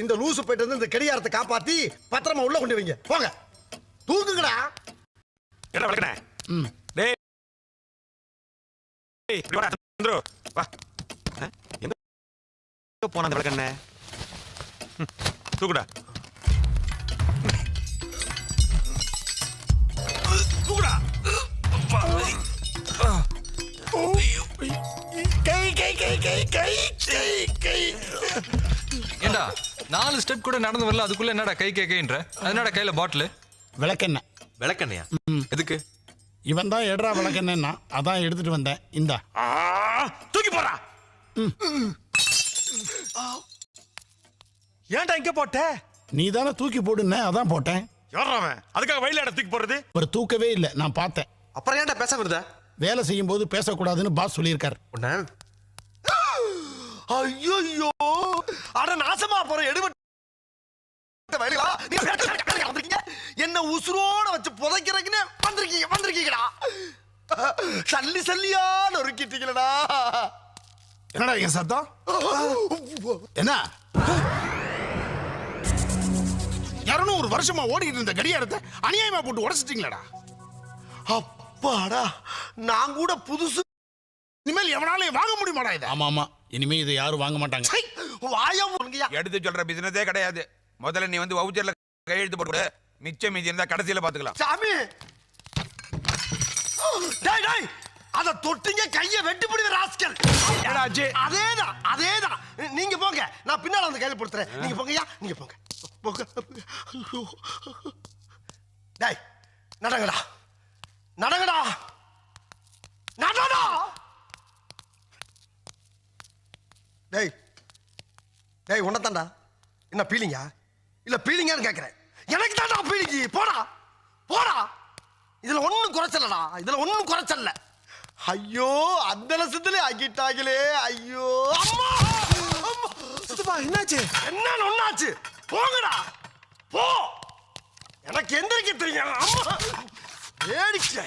இந்த லூசு போயிட்டு வந்து இந்த கடிகாரத்தை காப்பாத்தி பத்திரமா உள்ள கொண்டு வைங்க. போங்க, தூக்குங்கடா. என்ன வளக்கணே? டேய் இப்படி வா சந்திரு, வா. எங்க போன அந்த வளக்கண்ணே? தூக்குடா. தூக்குடா. கை கை கை கை கை கை கை. ஏண்டா 4 ஸ்டெப் கூட நடந்து வரல, அதுக்குள்ள என்னடா கை கைன்ற? அதனடா கையில பாட்டில் விளக்கெண்ணெய். விளக்கண்ணையா? எதுக்கு? இவன் தான் எடுறா விளக்கெண்ணா, அதான் எடுத்துட்டு வந்தேன். இந்தா தூக்கி போடா. ஏன்டா இங்க போட்ட? நீ தானே தூக்கி போடுன, அதான் போட்டேன். யாராவன் அதுக்காக வயலாட தூக்கி போடுறது? ஒரு தூக்கவே இல்லை, நான் பார்த்தேன். அப்புறம் ஏன்டா பேச வருதா? வேலை செய்யும் போது பேசக்கூடாதுன்னு பாஸ் சொல்லியிருக்காரு. ஐயோ, அட நாசமா போற எடுபட்ட வயலா, என்ன உசுரோட வச்சு புதைக்கிறதுக்குன்னு வந்திருக்கீங்கடா. சல்லி சல்லியா நொறுக்கிட்டீங்களடா. என்னடா என் சத்தம்? என்ன 200 வருஷமா ஓடிட்டு இருந்த கடியாரத்தை அநியாயமா போட்டு உடைச்சிட்டீங்களா? அப்பாடா, நான் கூட புதுசு. இனிமேல் எவனாலும் வாங்க முடியுமாடா இது? ஆமா ஆமா, இனிமே இதை யாரும் வாங்க மாட்டாங்க. வாயா எடுத்து சொல்ற பிசினஸே கிடையாது. முதல்ல நீ வந்து வவுச்சர்ல கையெழுத்து போட்டு மிச்சம் மீதி இருந்தா கடைசியில பாத்துக்கலாம். சாமி, டேய் டேய், அத தொட்டிங்க கைய வெட்டி பிடிங்க ராஸ்கல். அதேதான். நீங்க போங்க, நான் பின்னால வந்து கையில போடுறேன். நீங்க போங்கயா, நீங்க போங்க. டேய் நடங்கடா, நடங்கடா, நடடா. டேய் டேய், உன்னதான்டா. என்ன பீலிங்கா? இல்ல பீலிங்கான்னு கேக்குறேன். எனக்கு தான்டா பீலிங்கி. போடா போடா, இதுல ஒண்ணும் குறைச்சலடா, இதுல ஒண்ணும் குறைச்சல்ல. ஐயோ, அந்த லட்சத்துல ஆக்கிட்டாங்களே. ஐயோ அம்மா, சித்தப்பா என்னாச்சு? என்ன ஒண்ணாச்சு? போங்கடா போ, எனக்கு எந்திரிக்க தெரியும். அம்மா வேடிக்கை.